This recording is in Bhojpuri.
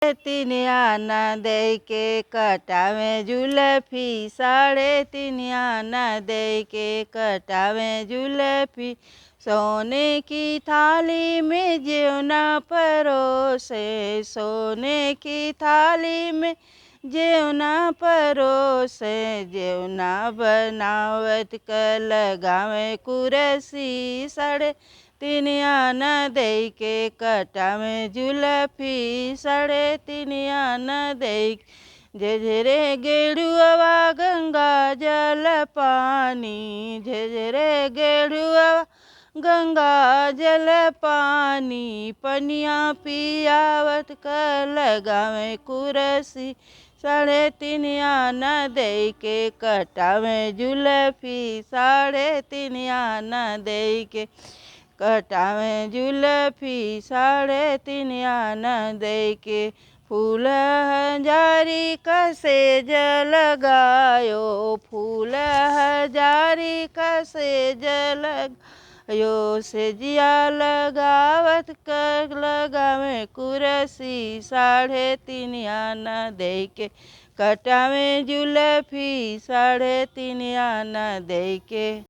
तीन आना दे के कटावे जुल्फी, 3.5 आना दे के कटावे जुल्फी। सोने की थाली में जेवना परोसे, सोने की थाली में जेवना परोसे। जेवना बनावत क लगावे कुरसी, 3.5 आना दे के कटावे जुल्फी, 3.5 आना दे। झेझरे गेड़ुआ गंगा जल पानी, झेझरे गेड़ुआ गंगा जल पानी। पनिया पियावत क लगावे कुरसी, 3.5 आना दे के कटावे जुल्फी, 3.5 आना दे के कटावे जुल्फी, 3.5 आना दे के। फूल हजारी का सेज लगायो, फूल हजारी का सेज लगायो। सेजिया लगावत क लगावे कुरसी, 3.5 आना दे के कटावे जुल्फी, 3.5 आना दे के।